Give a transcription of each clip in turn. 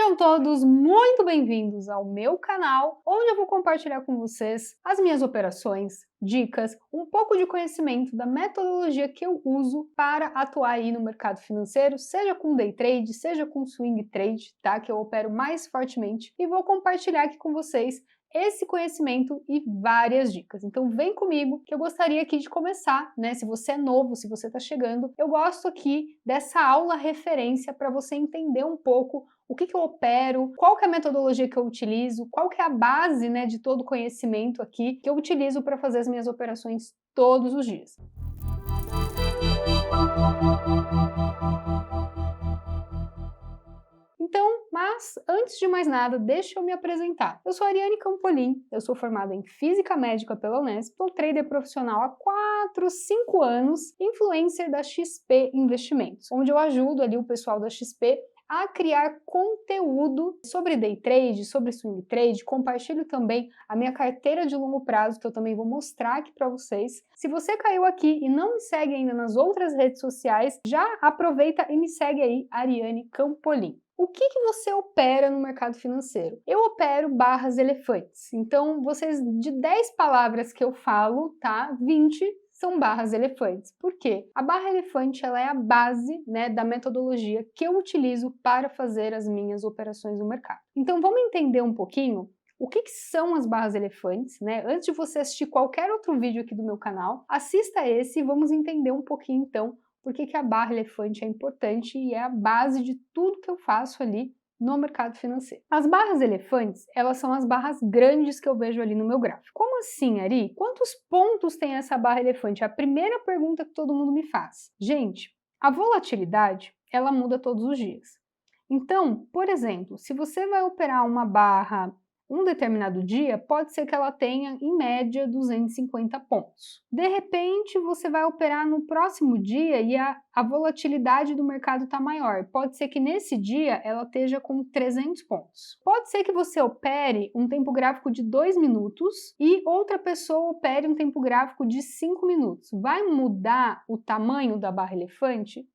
Sejam todos muito bem-vindos ao meu canal, onde eu vou compartilhar com vocês as minhas operações, dicas, um pouco de conhecimento da metodologia que eu uso para atuar aí no mercado financeiro, seja com day trade, seja com swing trade, tá? Que eu opero mais fortemente, e vou compartilhar aqui com vocês esse conhecimento e várias dicas. Então vem comigo que eu gostaria aqui de começar, né? Se você é novo, se você está chegando, eu gosto aqui dessa aula referência para você entender um pouco o que eu opero, qual que é a metodologia que eu utilizo, qual que é a base, né, de todo o conhecimento aqui que eu utilizo para fazer as minhas operações todos os dias. Então, mas antes de mais nada, deixa eu me apresentar. Eu sou a Ariane Campolin, eu sou formada em Física Médica pela Unesp, sou trader profissional há 4, 5 anos, influencer da XP Investimentos, onde eu ajudo ali o pessoal da XP a criar conteúdo sobre day trade, sobre swing trade, compartilho também a minha carteira de longo prazo, que eu também vou mostrar aqui para vocês. Se você caiu aqui e não me segue ainda nas outras redes sociais, já aproveita e me segue aí, Ariane Campolin. O que você opera no mercado financeiro? Eu opero barras elefantes. Então, vocês, de 10 palavras que eu falo, tá? 20 são barras elefantes. Por quê? A barra elefante ela é a base, né, da metodologia que eu utilizo para fazer as minhas operações no mercado. Então, vamos entender um pouquinho o que são as barras elefantes, né? Antes de você assistir qualquer outro vídeo aqui do meu canal, assista esse e vamos entender um pouquinho, então, por que a barra elefante é importante e é a base de tudo que eu faço ali no mercado financeiro. As barras elefantes, elas são as barras grandes que eu vejo ali no meu gráfico. Como assim, Ari? Quantos pontos tem essa barra elefante? É a primeira pergunta que todo mundo me faz. Gente, a volatilidade, ela muda todos os dias. Então, por exemplo, se você vai operar uma barra um determinado dia, pode ser que ela tenha, em média, 250 pontos. De repente, você vai operar no próximo dia e a volatilidade do mercado está maior. Pode ser que nesse dia ela esteja com 300 pontos. Pode ser que você opere um tempo gráfico de 2 minutos e outra pessoa opere um tempo gráfico de 5 minutos. Vai mudar o tamanho da barra elefante?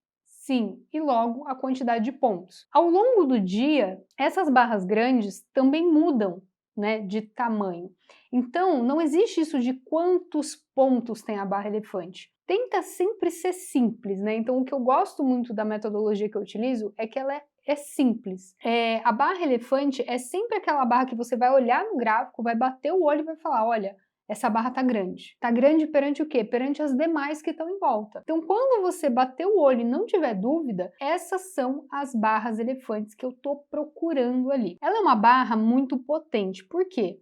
Sim, e logo a quantidade de pontos. Ao longo do dia, essas barras grandes também mudam, né, de tamanho. Então, não existe isso de quantos pontos tem a barra elefante. Tenta sempre ser simples, né? Então, o que eu gosto muito da metodologia que eu utilizo é que ela é simples. A barra elefante é sempre aquela barra que você vai olhar no gráfico, vai bater o olho e vai falar, olha, essa barra está grande. Está grande perante o quê? Perante as demais que estão em volta. Então, quando você bater o olho e não tiver dúvida, essas são as barras elefantes que eu estou procurando ali. Ela é uma barra muito potente. Por quê?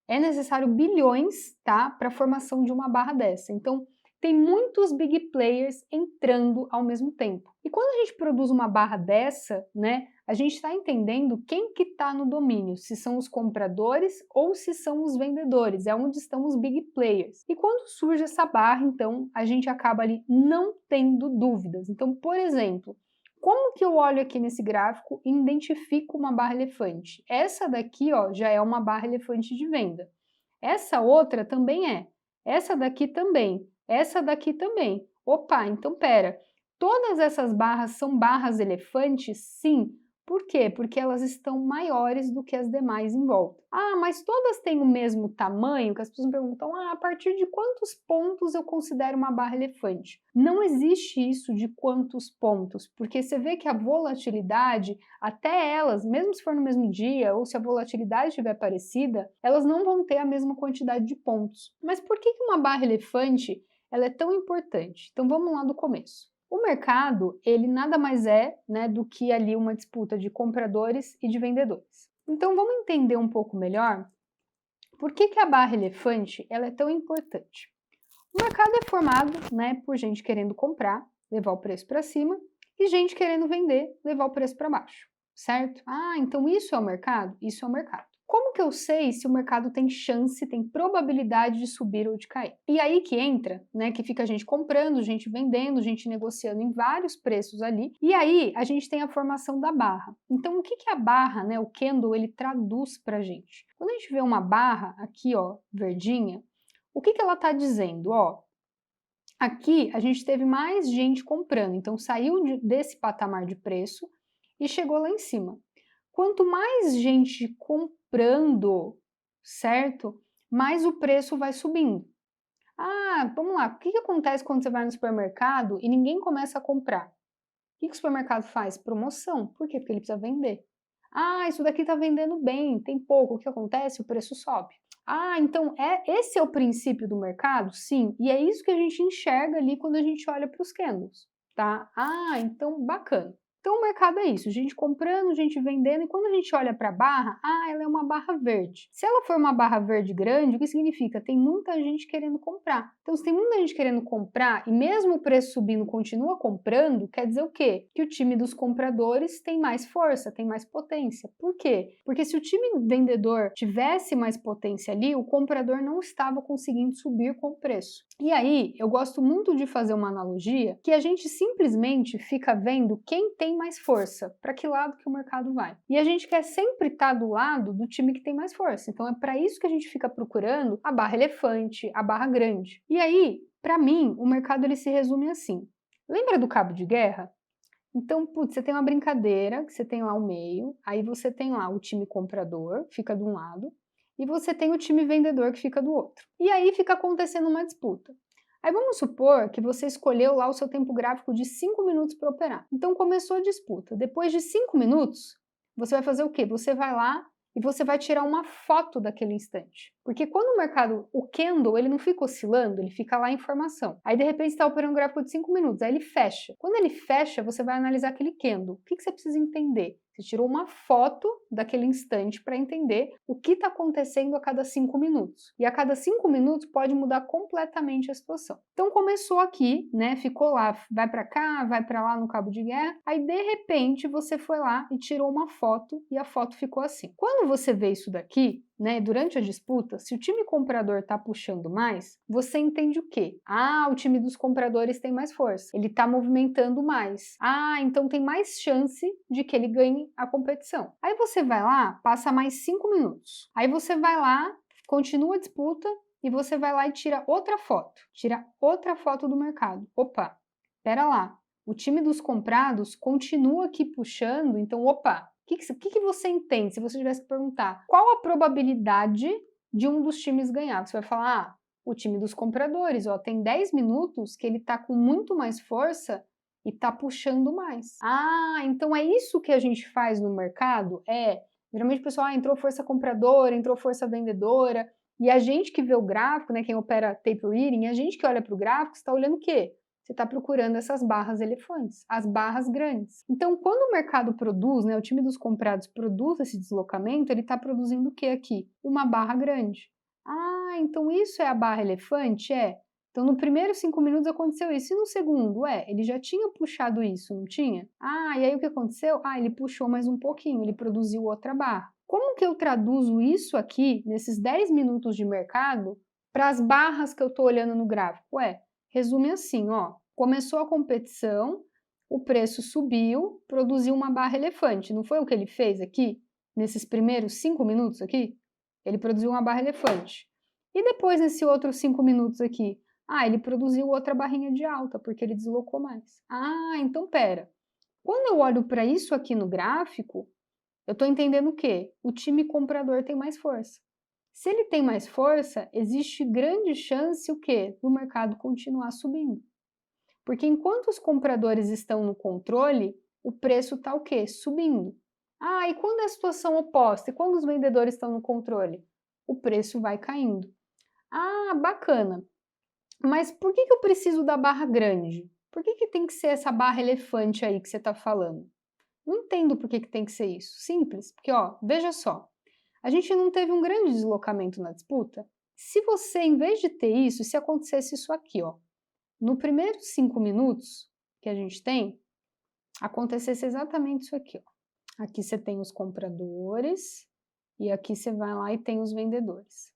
É necessário bilhões, tá, para a formação de uma barra dessa. Então, tem muitos big players entrando ao mesmo tempo. E quando a gente produz uma barra dessa, né, a gente está entendendo quem que está no domínio, se são os compradores ou se são os vendedores, é onde estão os big players. E quando surge essa barra, então, a gente acaba ali não tendo dúvidas. Então, por exemplo, como que eu olho aqui nesse gráfico e identifico uma barra elefante? Essa daqui, ó, já é uma barra elefante de venda. Essa outra também é. Essa daqui também. Essa daqui também. Opa, então pera. Todas essas barras são barras elefantes? Sim. Por quê? Porque elas estão maiores do que as demais em volta. Ah, mas todas têm o mesmo tamanho? Que as pessoas me perguntam, a partir de quantos pontos eu considero uma barra elefante? Não existe isso de quantos pontos, porque você vê que a volatilidade, até elas, mesmo se for no mesmo dia, ou se a volatilidade estiver parecida, elas não vão ter a mesma quantidade de pontos. Mas por que uma barra elefante ela é tão importante? Então vamos lá do começo. O mercado, ele nada mais é, né, do que ali uma disputa de compradores e de vendedores. Então vamos entender um pouco melhor por que a barra elefante ela é tão importante. O mercado é formado, né, por gente querendo comprar, levar o preço para cima, e gente querendo vender, levar o preço para baixo, certo? Ah, então isso é o mercado? Isso é o mercado. Como que eu sei se o mercado tem chance, tem probabilidade de subir ou de cair? E aí que entra, né, que fica a gente comprando, gente vendendo, gente negociando em vários preços ali, e aí a gente tem a formação da barra. Então o que a barra, né, o candle, ele traduz pra gente? Quando a gente vê uma barra aqui, ó, verdinha, o que ela está dizendo? Ó, aqui a gente teve mais gente comprando, então saiu desse patamar de preço e chegou lá em cima. Quanto mais gente comprando, certo? Mais o preço vai subindo. Ah, vamos lá, o que acontece quando você vai no supermercado e ninguém começa a comprar? O que o supermercado faz? Promoção. Por quê? Porque ele precisa vender. Ah, isso daqui está vendendo bem, tem pouco. O que acontece? O preço sobe. Ah, então esse é o princípio do mercado? Sim. E é isso que a gente enxerga ali quando a gente olha para os candles, tá? Ah, então bacana. Então o mercado é isso, gente comprando, gente vendendo, e quando a gente olha para a barra, ela é uma barra verde. Se ela for uma barra verde grande, o que significa? Tem muita gente querendo comprar. Então se tem muita gente querendo comprar e mesmo o preço subindo continua comprando, quer dizer o quê? Que o time dos compradores tem mais força, tem mais potência. Por quê? Porque se o time vendedor tivesse mais potência ali, o comprador não estava conseguindo subir com o preço. E aí, eu gosto muito de fazer uma analogia que a gente simplesmente fica vendo quem tem mais força, para que lado que o mercado vai. E a gente quer sempre estar do lado do time que tem mais força. Então é para isso que a gente fica procurando a barra elefante, a barra grande. E aí, para mim, o mercado ele se resume assim. Lembra do cabo de guerra? Então, putz, você tem uma brincadeira, que você tem lá o meio, aí você tem lá o time comprador, fica de um lado, e você tem o time vendedor que fica do outro. E aí fica acontecendo uma disputa. Aí vamos supor que você escolheu lá o seu tempo gráfico de 5 minutos para operar. Então começou a disputa. Depois de 5 minutos, você vai fazer o quê? Você vai lá e você vai tirar uma foto daquele instante. Porque quando o mercado, o candle, ele não fica oscilando, ele fica lá em formação. Aí de repente você está operando um gráfico de 5 minutos, aí ele fecha. Quando ele fecha, você vai analisar aquele candle. O que você precisa entender? Você tirou uma foto daquele instante para entender o que está acontecendo a cada 5 minutos. E a cada 5 minutos pode mudar completamente a situação. Então começou aqui, né? Ficou lá, vai para cá, vai para lá no cabo de guerra. Aí de repente você foi lá e tirou uma foto e a foto ficou assim. Quando você vê isso daqui, né, durante a disputa, se o time comprador está puxando mais, você entende o quê? Ah, o time dos compradores tem mais força, ele está movimentando mais. Ah, então tem mais chance de que ele ganhe a competição. Aí você vai lá, passa mais 5 minutos. Aí você vai lá, continua a disputa e você vai lá e tira outra foto. Tira outra foto do mercado. Opa, pera lá. O time dos comprados continua aqui puxando, então opa, o que você entende se você tivesse que perguntar qual a probabilidade de um dos times ganhar? Você vai falar, o time dos compradores, ó, tem 10 minutos que ele está com muito mais força e está puxando mais. Ah, então é isso que a gente faz no mercado? Geralmente o pessoal, entrou força compradora, entrou força vendedora, e a gente que vê o gráfico, né, quem opera tape reading, a gente que olha para o gráfico está olhando o quê? Você está procurando essas barras elefantes, as barras grandes. Então, quando o mercado produz, né, o time dos comprados produz esse deslocamento, ele está produzindo o que aqui? Uma barra grande. Ah, então isso é a barra elefante? Então, no primeiro 5 minutos aconteceu isso. E no segundo? Ele já tinha puxado isso, não tinha? Ah, e aí o que aconteceu? Ele puxou mais um pouquinho, ele produziu outra barra. Como que eu traduzo isso aqui, nesses 10 minutos de mercado, para as barras que eu estou olhando no gráfico? Resume assim, ó, começou a competição, o preço subiu, produziu uma barra elefante. Não foi o que ele fez aqui, nesses primeiros 5 minutos aqui? Ele produziu uma barra elefante. E depois, nesse outros 5 minutos aqui? Ele produziu outra barrinha de alta, porque ele deslocou mais. Então pera. Quando eu olho para isso aqui no gráfico, eu estou entendendo o quê? O time comprador tem mais força. Se ele tem mais força, existe grande chance o quê? Do mercado continuar subindo. Porque enquanto os compradores estão no controle, o preço está o quê? Subindo. E quando é a situação oposta? E quando os vendedores estão no controle? O preço vai caindo. Bacana. Mas por que eu preciso da barra grande? Por que tem que ser essa barra elefante aí que você está falando? Não entendo por que tem que ser isso. Simples, porque ó, veja só. A gente não teve um grande deslocamento na disputa? Se você, em vez de ter isso, se acontecesse isso aqui, ó, no primeiros 5 minutos que a gente tem, acontecesse exatamente isso aqui, ó. Aqui você tem os compradores e aqui você vai lá e tem os vendedores.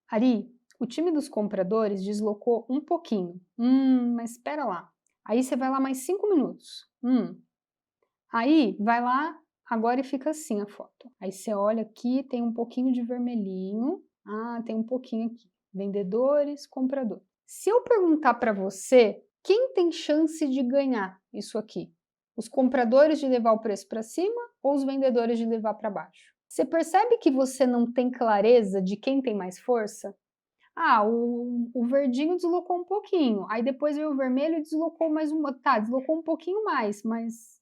Ari, o time dos compradores deslocou um pouquinho. Mas espera lá. Aí você vai lá mais 5 minutos. Aí vai lá, agora e fica assim a foto. Aí você olha aqui, tem um pouquinho de vermelhinho. Tem um pouquinho aqui. Vendedores, compradores. Se eu perguntar para você, quem tem chance de ganhar isso aqui? Os compradores de levar o preço para cima ou os vendedores de levar para baixo? Você percebe que você não tem clareza de quem tem mais força? Ah, o verdinho deslocou um pouquinho, aí depois veio o vermelho e deslocou mais uma, tá, deslocou um pouquinho mais, mas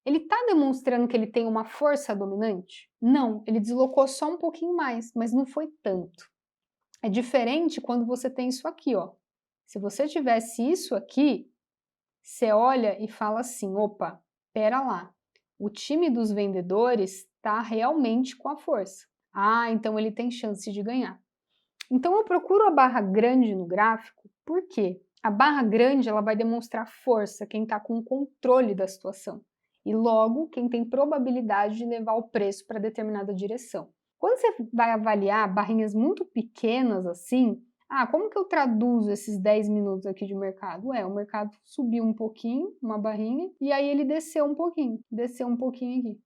ele está demonstrando que ele tem uma força dominante? Não, ele deslocou só um pouquinho mais, mas não foi tanto. É diferente quando você tem isso aqui, ó. Se você tivesse isso aqui, você olha e fala assim, opa, pera lá, o time dos vendedores está realmente com a força. Ah, então ele tem chance de ganhar. Então eu procuro a barra grande no gráfico, por quê? A barra grande ela vai demonstrar força, quem está com o controle da situação. E logo, quem tem probabilidade de levar o preço para determinada direção. Quando você vai avaliar barrinhas muito pequenas assim, como que eu traduzo esses 10 minutos aqui de mercado? O mercado subiu um pouquinho, uma barrinha, e aí ele desceu um pouquinho aqui.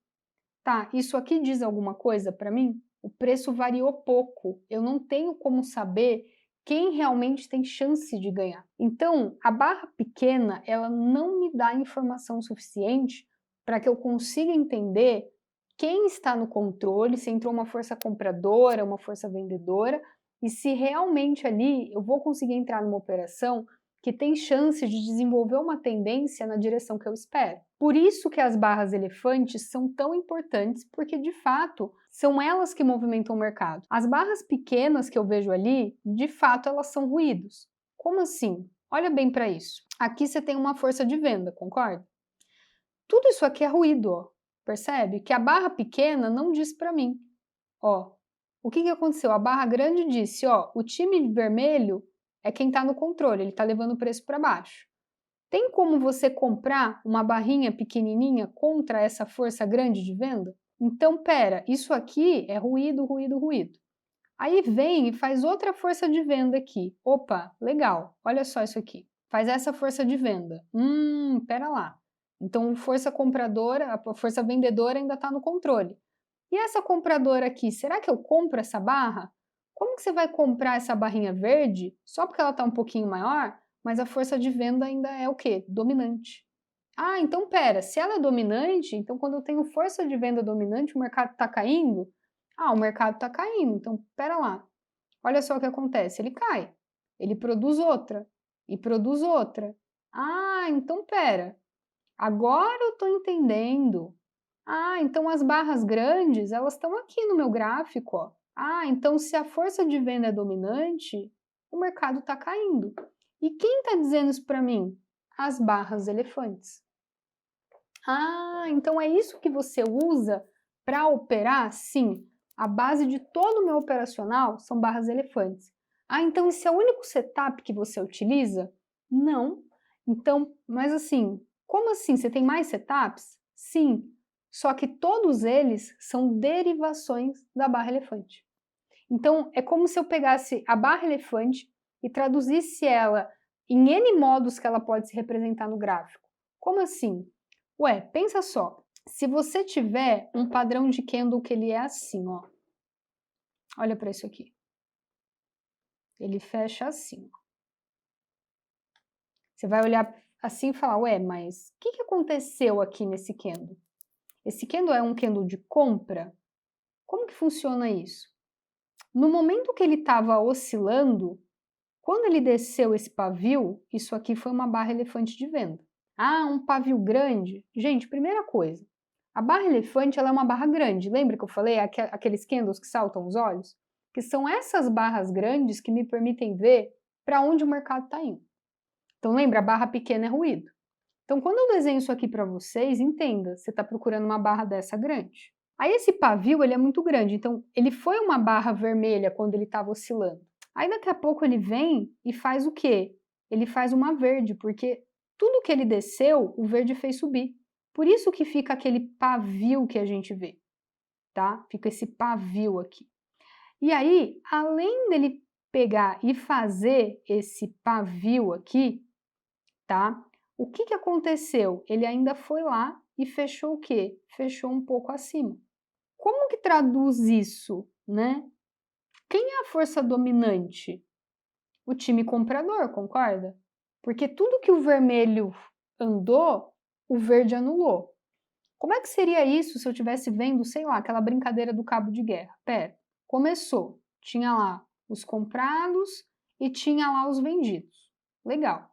Tá, isso aqui diz alguma coisa para mim? O preço variou pouco, eu não tenho como saber quem realmente tem chance de ganhar. Então, a barra pequena, ela não me dá informação suficiente para que eu consiga entender quem está no controle, se entrou uma força compradora, uma força vendedora, e se realmente ali eu vou conseguir entrar numa operação que tem chance de desenvolver uma tendência na direção que eu espero. Por isso que as barras elefantes são tão importantes, porque de fato são elas que movimentam o mercado. As barras pequenas que eu vejo ali, de fato elas são ruídos. Como assim? Olha bem para isso. Aqui você tem uma força de venda, concorda? Tudo isso aqui é ruído, ó. Percebe? Que a barra pequena não diz para mim. Ó, o que aconteceu? A barra grande disse, ó, o time vermelho é quem está no controle, ele está levando o preço para baixo. Tem como você comprar uma barrinha pequenininha contra essa força grande de venda? Então, pera, isso aqui é ruído, ruído, ruído. Aí vem e faz outra força de venda aqui. Opa, legal, olha só isso aqui. Faz essa força de venda. Pera lá. Então, força compradora, a força vendedora ainda está no controle. E essa compradora aqui, será que eu compro essa barra? Como que você vai comprar essa barrinha verde só porque ela está um pouquinho maior, mas a força de venda ainda é o quê? Dominante. Ah, então pera, se ela é dominante, então quando eu tenho força de venda dominante, o mercado está caindo? Ah, o mercado está caindo, então pera lá. Olha só o que acontece, ele cai, ele produz outra, e produz outra. Ah, então pera, agora eu estou entendendo. Ah, então as barras grandes, elas estão aqui no meu gráfico, ó. Ah, então se a força de venda é dominante, o mercado está caindo. E quem está dizendo isso para mim? As barras elefantes. Ah, então é isso que você usa para operar? Sim, a base de todo o meu operacional são barras elefantes. Ah, então esse é o único setup que você utiliza? Não. Então, mas assim, como assim? Você tem mais setups? Sim, só que todos eles são derivações da barra elefante. Então, é como se eu pegasse a barra elefante e traduzisse ela em N modos que ela pode se representar no gráfico. Como assim? Ué, pensa só, se você tiver um padrão de candle que ele é assim, ó. Olha para isso aqui. Ele fecha assim. Você vai olhar assim e falar, ué, mas o que aconteceu aqui nesse candle? Esse candle é um candle de compra? Como que funciona isso? No momento que ele estava oscilando, quando ele desceu esse pavio, isso aqui foi uma barra elefante de venda. Ah, um pavio grande? Gente, primeira coisa, a barra elefante ela é uma barra grande. Lembra que eu falei aqueles candles que saltam os olhos? Que são essas barras grandes que me permitem ver para onde o mercado está indo. Então lembra, a barra pequena é ruído. Então quando eu desenho isso aqui para vocês, entenda, você está procurando uma barra dessa grande. Aí esse pavio ele é muito grande, então ele foi uma barra vermelha quando ele estava oscilando. Aí daqui a pouco ele vem e faz o quê? Ele faz uma verde, porque tudo que ele desceu, o verde fez subir. Por isso que fica aquele pavio que a gente vê, tá? Fica esse pavio aqui. E aí, além dele pegar e fazer esse pavio aqui, tá? O que aconteceu? Ele ainda foi lá e fechou o quê? Fechou um pouco acima. Como que traduz isso, né? Quem é a força dominante? O time comprador, concorda? Porque tudo que o vermelho andou o verde anulou. Como é que seria isso se eu estivesse vendo, sei lá, aquela brincadeira do cabo de guerra? Pera, começou, tinha lá os comprados e tinha lá os vendidos. Legal.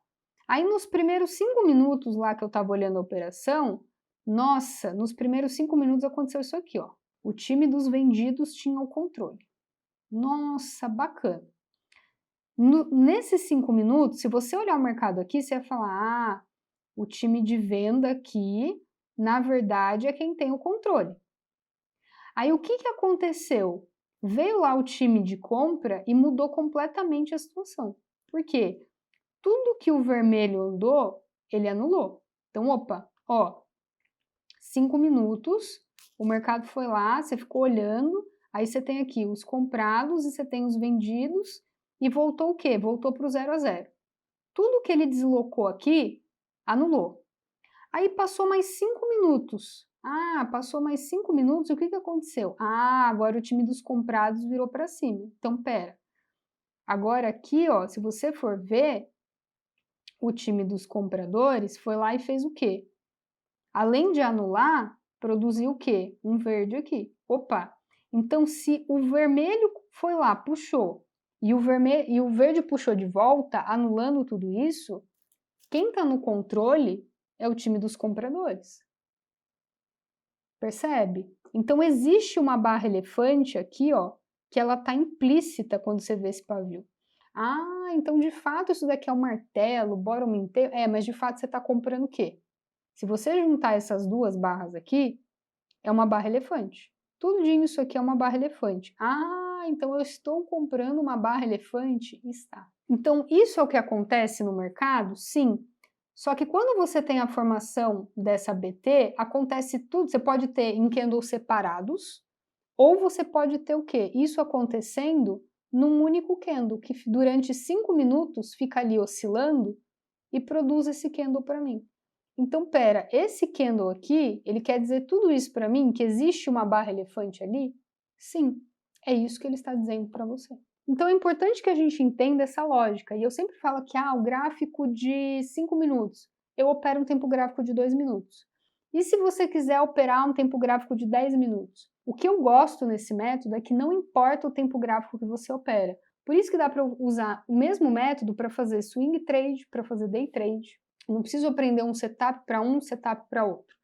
Aí nos primeiros 5 minutos lá que eu estava olhando a operação, nossa, nos primeiros 5 minutos aconteceu isso aqui, ó. O time dos vendidos tinha o controle. Nossa, bacana. Nesses 5 minutos, se você olhar o mercado aqui, você vai falar, ah, o time de venda aqui, na verdade, é quem tem o controle. Aí o que aconteceu? Veio lá o time de compra e mudou completamente a situação. Por quê? Tudo que o vermelho andou, ele anulou. Então, opa, ó, 5 minutos, o mercado foi lá, você ficou olhando, aí você tem aqui os comprados e você tem os vendidos, e voltou o quê? Voltou para o 0 a 0. Tudo que ele deslocou aqui, anulou. Aí passou mais 5 minutos. Ah, passou mais 5 minutos, e o que aconteceu? Ah, agora o time dos comprados virou para cima. Então, pera. Agora aqui, ó, se você for ver, o time dos compradores foi lá e fez o quê? Além de anular, produziu o quê? Um verde aqui. Opa! Então, se o vermelho foi lá, puxou, e o verde puxou de volta, anulando tudo isso, quem está no controle é o time dos compradores. Percebe? Então, existe uma barra elefante aqui, ó, que ela está implícita quando você vê esse pavio. Ah, então de fato isso daqui é um martelo, bora um inteiro. É, mas de fato você está comprando o quê? Se você juntar essas duas barras aqui, é uma barra elefante. Tudinho isso aqui é uma barra elefante. Ah, então eu estou comprando uma barra elefante? Está. Então isso é o que acontece no mercado? Sim. Só que quando você tem a formação dessa BT, acontece tudo, você pode ter em candles separados, ou você pode ter o quê? Isso acontecendo num único candle, que durante 5 minutos fica ali oscilando e produz esse candle para mim. Então, pera, esse candle aqui, ele quer dizer tudo isso para mim, que existe uma barra elefante ali? Sim, é isso que ele está dizendo para você. Então é importante que a gente entenda essa lógica, e eu sempre falo que o gráfico de 5 minutos, eu opero um tempo gráfico de 2 minutos. E se você quiser operar um tempo gráfico de 10 minutos? O que eu gosto nesse método é que não importa o tempo gráfico que você opera. Por isso que dá para usar o mesmo método para fazer swing trade, para fazer day trade. Eu não preciso aprender um setup para um, setup para outro.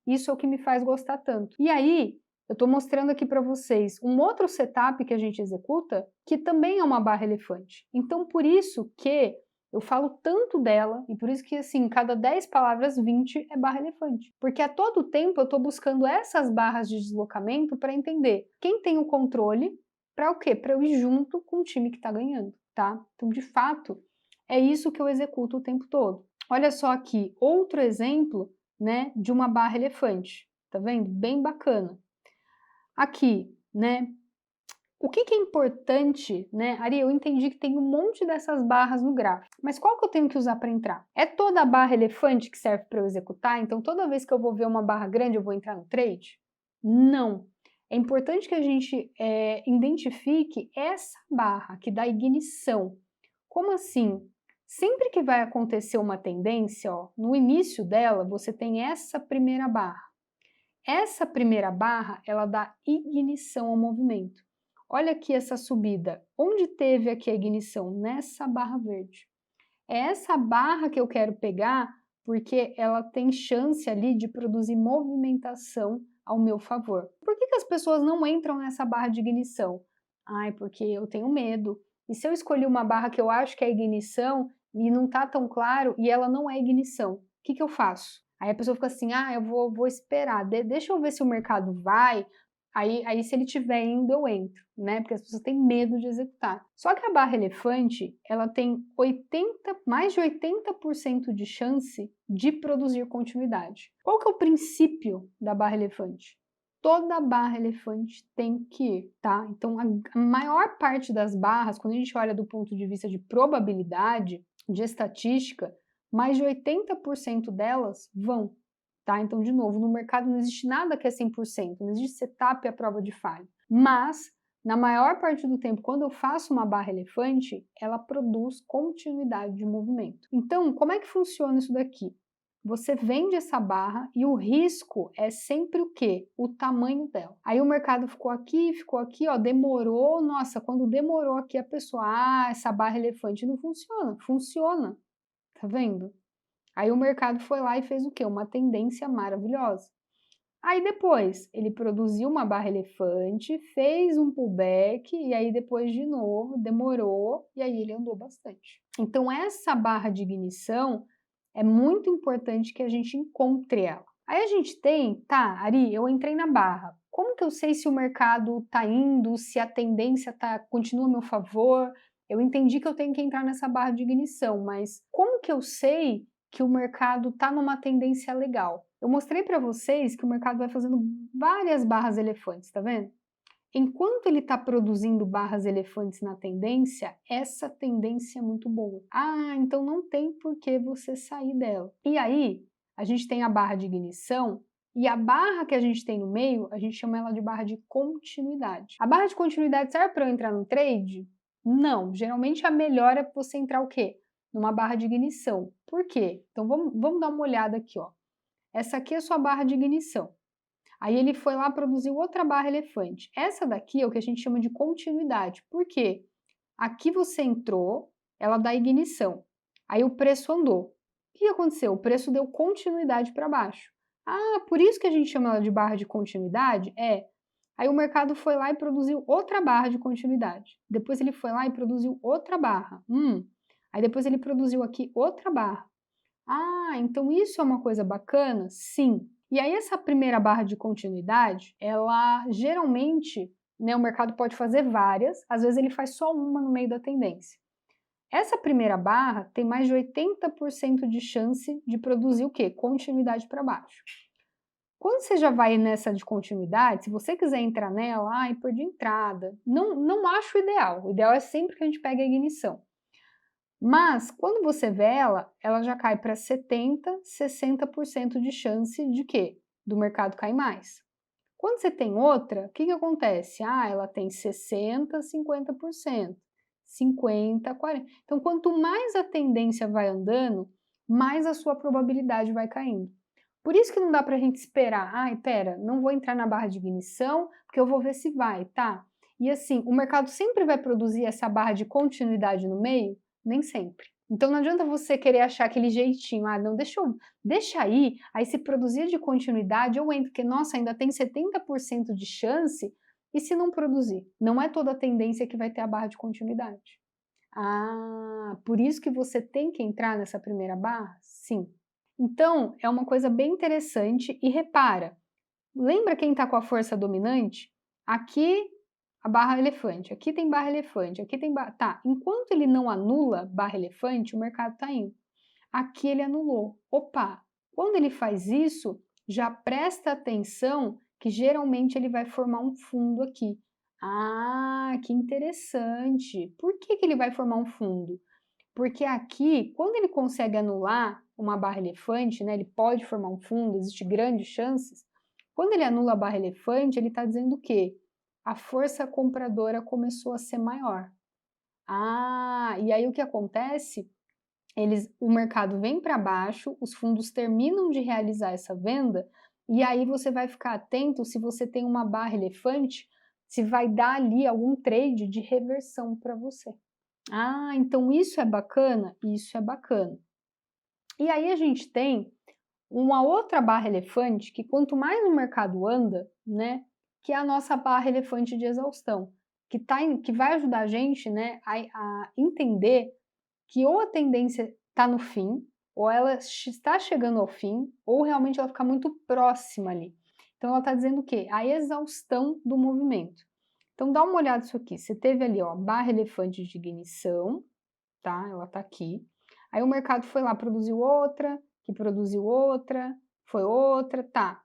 Isso é o que me faz gostar tanto. E aí, eu estou mostrando aqui para vocês um outro setup que a gente executa, que também é uma barra elefante. Então, por isso que eu falo tanto dela, e por isso que, assim, cada 10 palavras, 20 é barra elefante. Porque a todo tempo eu estou buscando essas barras de deslocamento para entender quem tem o controle, para o quê? Para eu ir junto com o time que está ganhando, tá? Então, de fato, é isso que eu executo o tempo todo. Olha só aqui, outro exemplo, né, de uma barra elefante. Tá vendo? Bem bacana. Aqui, né, o que é importante, né, Ari, eu entendi que tem um monte dessas barras no gráfico, mas qual que eu tenho que usar para entrar? É toda a barra elefante que serve para eu executar? Então toda vez que eu vou ver uma barra grande eu vou entrar no trade? Não. É importante que a gente identifique essa barra que dá ignição. Como assim? Sempre que vai acontecer uma tendência, ó, no início dela você tem essa primeira barra. Essa primeira barra, ela dá ignição ao movimento. Olha aqui essa subida. Onde teve aqui a ignição? Nessa barra verde. É essa barra que eu quero pegar porque ela tem chance ali de produzir movimentação ao meu favor. Por que as pessoas não entram nessa barra de ignição? Ai, porque eu tenho medo. E se eu escolhi uma barra que eu acho que é ignição e não está tão claro e ela não é ignição, o que eu faço? Aí a pessoa fica assim, eu vou esperar, deixa eu ver se o mercado vai, aí se ele estiver indo eu entro, né? Porque as pessoas têm medo de executar. Só que a barra elefante, ela tem mais de 80% de chance de produzir continuidade. Qual que é o princípio da barra elefante? Toda barra elefante tem que ir, tá? Então, a maior parte das barras, quando a gente olha do ponto de vista de probabilidade, de estatística, mais de 80% delas vão, tá? Então, de novo, no mercado não existe nada que é 100%, não existe setup à prova de falha. Mas, na maior parte do tempo, quando eu faço uma barra elefante, ela produz continuidade de movimento. Então, como é que funciona isso daqui? você vende essa barra e o risco é sempre o quê? O tamanho dela. Aí o mercado ficou aqui, ó, demorou, nossa, quando demorou aqui a pessoa, essa barra elefante não funciona. Funciona, tá vendo? Aí o mercado foi lá e fez o quê? Uma tendência maravilhosa. Aí depois, ele produziu uma barra elefante, fez um pullback, e aí depois de novo, demorou, e aí ele andou bastante. Então essa barra de ignição é muito importante que a gente encontre ela. Aí a gente tem, tá, Ari, eu entrei na barra. Como que eu sei se o mercado tá indo, se a tendência continua a meu favor? Eu entendi que eu tenho que entrar nessa barra de ignição, mas como que eu sei que o mercado está numa tendência legal? Eu mostrei para vocês que o mercado vai fazendo várias barras elefantes, tá vendo? Enquanto ele está produzindo barras elefantes na tendência, essa tendência é muito boa. Então não tem por que você sair dela. E aí, a gente tem a barra de ignição, e a barra que a gente tem no meio, a gente chama ela de barra de continuidade. A barra de continuidade serve para eu entrar no trade? Não, geralmente a melhor é você entrar o quê? Numa barra de ignição. Por quê? Então vamos dar uma olhada aqui, ó. Essa aqui é a sua barra de ignição. Aí ele foi lá e produziu outra barra elefante. Essa daqui é o que a gente chama de continuidade. Por quê? Aqui você entrou, ela dá ignição. Aí o preço andou. O que aconteceu? O preço deu continuidade para baixo. Por isso que a gente chama ela de barra de continuidade? Aí o mercado foi lá e produziu outra barra de continuidade. Depois ele foi lá e produziu outra barra. Aí depois ele produziu aqui outra barra. Então isso é uma coisa bacana? Sim. E aí essa primeira barra de continuidade, ela geralmente, o mercado pode fazer várias, às vezes ele faz só uma no meio da tendência. Essa primeira barra tem mais de 80% de chance de produzir o quê? Continuidade para baixo. Quando você já vai nessa de continuidade, se você quiser entrar nela, perdi entrada. Não acho o ideal. O ideal é sempre que a gente pegue a ignição. Mas, quando você vê ela já cai para 70%, 60% de chance de quê? Do mercado cair mais. Quando você tem outra, o que acontece? Ela tem 60%, 50%, 50%, 40%. Então, quanto mais a tendência vai andando, mais a sua probabilidade vai caindo. Por isso que não dá para a gente esperar. Pera, não vou entrar na barra de ignição, porque eu vou ver se vai, tá? E assim, o mercado sempre vai produzir essa barra de continuidade no meio? Nem sempre. Então não adianta você querer achar aquele jeitinho, não, deixa aí se produzir de continuidade eu entro, porque nossa, ainda tem 70% de chance, e se não produzir? Não é toda a tendência que vai ter a barra de continuidade. Por isso que você tem que entrar nessa primeira barra? Sim. Então, é uma coisa bem interessante e repara, lembra quem está com a força dominante? Aqui a barra elefante, aqui tem barra elefante, aqui tem barra... Tá, enquanto ele não anula barra elefante, o mercado está indo. Aqui ele anulou. Opa, quando ele faz isso, já presta atenção que geralmente ele vai formar um fundo aqui. Que interessante. Por que ele vai formar um fundo? Porque aqui, quando ele consegue anular uma barra elefante, ele pode formar um fundo, existe grandes chances. Quando ele anula a barra elefante, ele está dizendo o quê? A força compradora começou a ser maior. E aí o que acontece? O mercado vem para baixo, os fundos terminam de realizar essa venda, e aí você vai ficar atento se você tem uma barra elefante, se vai dar ali algum trade de reversão para você. Então isso é bacana? Isso é bacana. E aí a gente tem uma outra barra elefante que quanto mais o mercado anda, que é a nossa barra elefante de exaustão, que vai ajudar a gente a entender que ou a tendência está no fim, ou ela está chegando ao fim, ou realmente ela fica muito próxima ali. Então ela está dizendo o quê? A exaustão do movimento. Então dá uma olhada nisso aqui, você teve ali, ó, barra elefante de ignição, tá? Ela tá aqui. Aí o mercado foi lá, produziu outra, que produziu outra, foi outra, tá.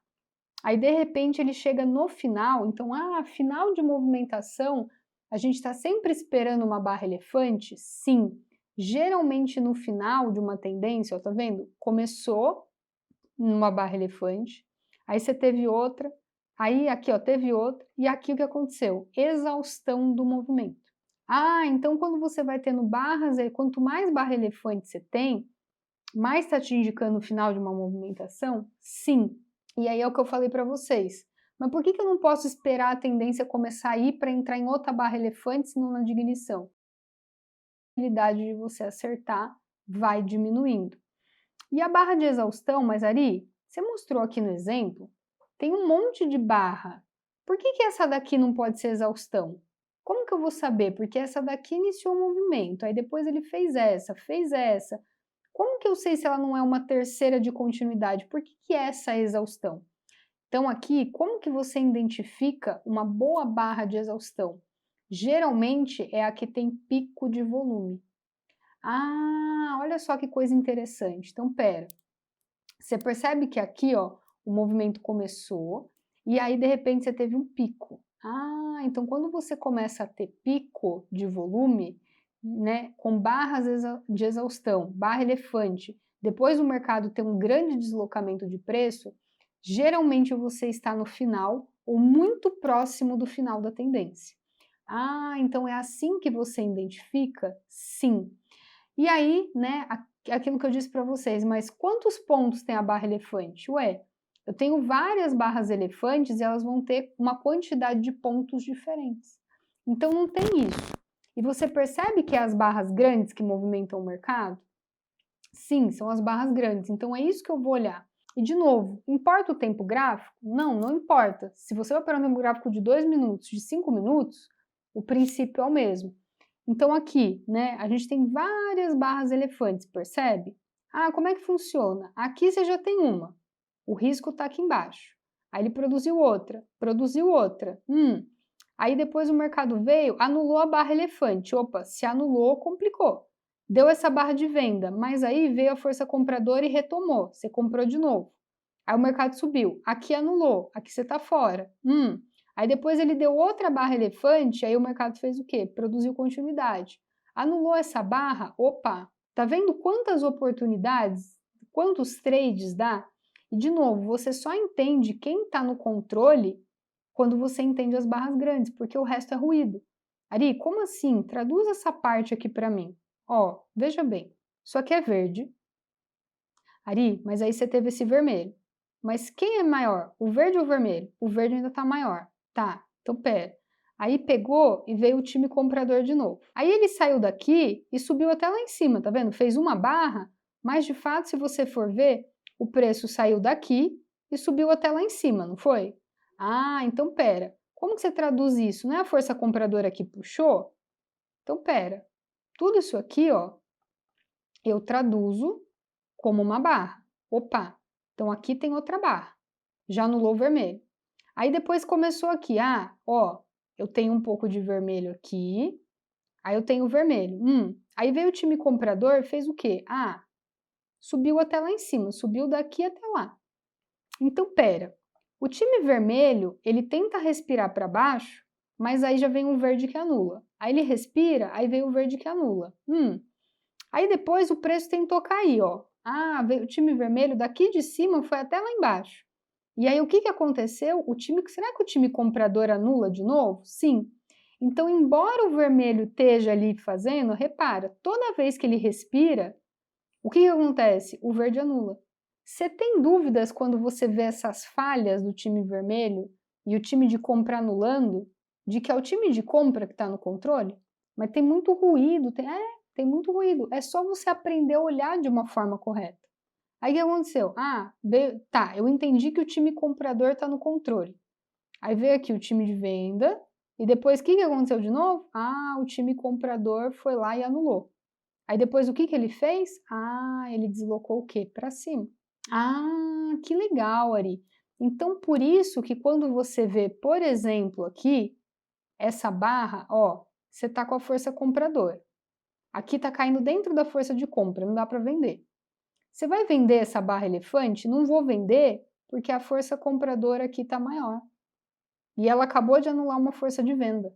Aí de repente ele chega no final, então, final de movimentação, a gente está sempre esperando uma barra elefante? Sim. Geralmente no final de uma tendência, ó, tá vendo? Começou numa barra elefante, aí você teve outra, aí aqui, ó, teve outra, e aqui o que aconteceu? Exaustão do movimento. Então quando você vai tendo barras, quanto mais barra elefante você tem, mas está te indicando o final de uma movimentação? Sim. E aí é o que eu falei para vocês. Mas por que eu não posso esperar a tendência começar a ir para entrar em outra barra elefante, se não na ignição? A probabilidade de você acertar vai diminuindo. E a barra de exaustão, mas Ari, você mostrou aqui no exemplo, tem um monte de barra. Por que essa daqui não pode ser exaustão? Como que eu vou saber? Porque essa daqui iniciou o movimento, aí depois ele fez essa, fez essa. Como que eu sei se ela não é uma terceira de continuidade? Por que é essa exaustão? Então aqui, como que você identifica uma boa barra de exaustão? Geralmente é a que tem pico de volume. Ah, olha só que coisa interessante. Então, pera. Você percebe que aqui, ó, o movimento começou e aí de repente você teve um pico. Ah, então quando você começa a ter pico de volume, né, com barras de exaustão, barra elefante, depois o mercado tem um grande deslocamento de preço, geralmente você está no final ou muito próximo do final da tendência. Ah, então é assim que você identifica? Sim. E aí, né, aquilo que eu disse para vocês, mas quantos pontos tem a barra elefante? Ué, eu tenho várias barras elefantes e elas vão ter uma quantidade de pontos diferentes. Então não tem isso. E você percebe que é as barras grandes que movimentam o mercado? Sim, são as barras grandes. Então é isso que eu vou olhar. E de novo, importa o tempo gráfico? Não, não importa. Se você vai operar um tempo gráfico de 2 minutos, de 5 minutos, o princípio é o mesmo. Então aqui, né, a gente tem várias barras elefantes, percebe? Ah, como é que funciona? Aqui você já tem uma, o risco está aqui embaixo. Aí ele produziu outra, produziu outra. Aí depois o mercado veio, anulou a barra elefante. Opa, se anulou, complicou. Deu essa barra de venda, mas aí veio a força compradora e retomou. Você comprou de novo. Aí o mercado subiu. Aqui anulou, aqui você está fora. Aí depois ele deu outra barra elefante, aí o mercado fez o quê? Produziu continuidade. Anulou essa barra, opa, tá vendo quantas oportunidades, quantos trades dá? E de novo, você só entende quem está no controle quando você entende as barras grandes, porque o resto é ruído. Ari, como assim? Traduz essa parte aqui para mim. Ó, veja bem, isso aqui é verde. Ari, mas aí você teve esse vermelho. Mas quem é maior, o verde ou o vermelho? O verde ainda está maior. Tá, então pera. Aí pegou e veio o time comprador de novo. Aí ele saiu daqui e subiu até lá em cima, tá vendo? Fez uma barra, mas de fato, se você for ver, o preço saiu daqui e subiu até lá em cima, não foi? Ah, então pera. Como que você traduz isso? Não é a força compradora que puxou? Então pera. Tudo isso aqui, ó, eu traduzo como uma barra. Opa, então aqui tem outra barra. Já anulou o vermelho. Aí depois começou aqui, ó, eu tenho um pouco de vermelho aqui, aí eu tenho o vermelho. Aí veio o time comprador, fez o quê? Subiu até lá em cima, subiu daqui até lá. Então, pera, o time vermelho, ele tenta respirar para baixo, mas aí já vem um verde que anula. Aí ele respira, aí vem o verde que anula. Aí depois o preço tentou cair, ó. Veio o time vermelho daqui de cima foi até lá embaixo. E aí o que aconteceu? Será que o time comprador anula de novo? Sim. Então, embora o vermelho esteja ali fazendo, repara, toda vez que ele respira, o que acontece? O verde anula. Você tem dúvidas quando você vê essas falhas do time vermelho e o time de compra anulando, de que é o time de compra que está no controle? Mas tem muito ruído, tem muito ruído. É só você aprender a olhar de uma forma correta. Aí o que aconteceu? Eu entendi que o time comprador está no controle. Aí veio aqui o time de venda, e depois o que aconteceu de novo? O time comprador foi lá e anulou. Aí depois o que ele fez? Ele deslocou o quê? Para cima. Que legal, Ari. Então, por isso que quando você vê, por exemplo, aqui, essa barra, ó, você está com a força compradora. Aqui está caindo dentro da força de compra, não dá para vender. Você vai vender essa barra elefante? Não vou vender porque a força compradora aqui está maior. E ela acabou de anular uma força de venda.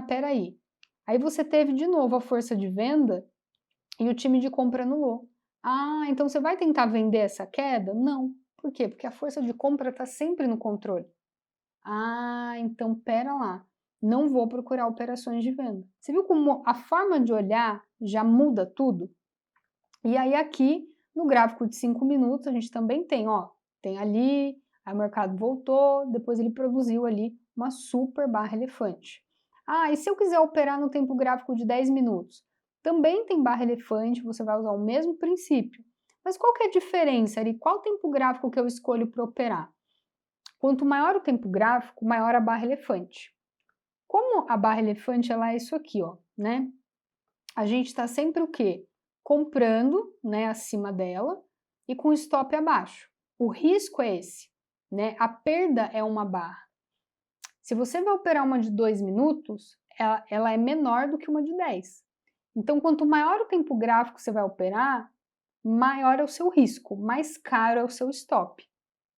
Peraí. Aí você teve de novo a força de venda e o time de compra anulou. Então você vai tentar vender essa queda? Não. Por quê? Porque a força de compra está sempre no controle. Então pera lá. Não vou procurar operações de venda. Você viu como a forma de olhar já muda tudo? E aí aqui, no gráfico de 5 minutos, a gente também tem, ó, tem ali, aí o mercado voltou, depois ele produziu ali uma super barra elefante. Ah, e se eu quiser operar no tempo gráfico de 10 minutos? Também tem barra elefante, você vai usar o mesmo princípio. Mas qual que é a diferença ali? Qual tempo gráfico que eu escolho para operar? Quanto maior o tempo gráfico, maior a barra elefante. Como a barra elefante ela é isso aqui, ó, né? A gente está sempre o quê? Comprando, né, acima dela e com stop abaixo. O risco é esse, né? A perda é uma barra. Se você vai operar uma de 2 minutos, ela é menor do que uma de 10. Então, quanto maior o tempo gráfico que você vai operar, maior é o seu risco, mais caro é o seu stop,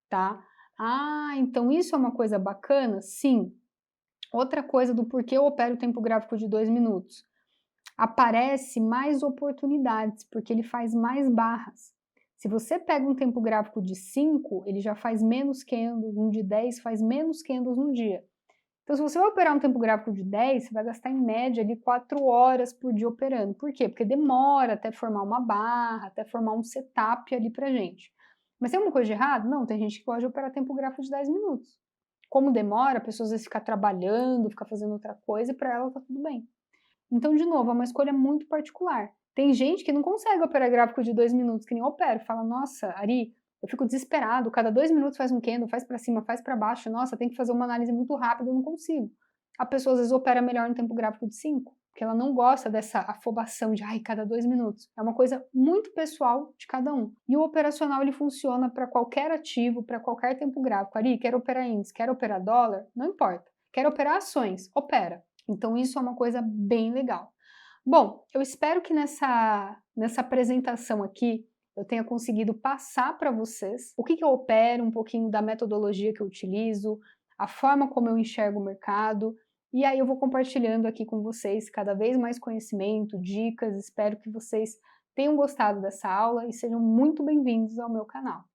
tá? Ah, então isso é uma coisa bacana? Sim. Outra coisa do porquê eu opero o tempo gráfico de 2 minutos. Aparece mais oportunidades, porque ele faz mais barras. Se você pega um tempo gráfico de 5, ele já faz menos candles, um de 10 faz menos candles no dia. Então, se você vai operar um tempo gráfico de 10, você vai gastar em média ali 4 horas por dia operando. Por quê? Porque demora até formar uma barra, até formar um setup ali pra gente. Mas tem alguma coisa de errado? Não, tem gente que pode operar tempo gráfico de 10 minutos. Como demora, a pessoa às vezes fica trabalhando, fica fazendo outra coisa e para ela tá tudo bem. Então, de novo, é uma escolha muito particular. Tem gente que não consegue operar gráfico de 2 minutos, que nem eu opero. Fala, nossa, Ari, eu fico desesperado, cada 2 minutos faz um candle, faz para cima, faz para baixo, nossa, tem que fazer uma análise muito rápida, eu não consigo. A pessoa às vezes opera melhor no tempo gráfico de 5, porque ela não gosta dessa afobação de, ai, cada 2 minutos. É uma coisa muito pessoal de cada um. E o operacional, ele funciona para qualquer ativo, para qualquer tempo gráfico. Ari, quero operar índice, quero operar dólar? Não importa. Quero operar ações? Opera. Então isso é uma coisa bem legal. Bom, eu espero que nessa apresentação aqui eu tenha conseguido passar para vocês o que eu opero, um pouquinho da metodologia que eu utilizo, a forma como eu enxergo o mercado, e aí eu vou compartilhando aqui com vocês cada vez mais conhecimento, dicas, espero que vocês tenham gostado dessa aula e sejam muito bem-vindos ao meu canal.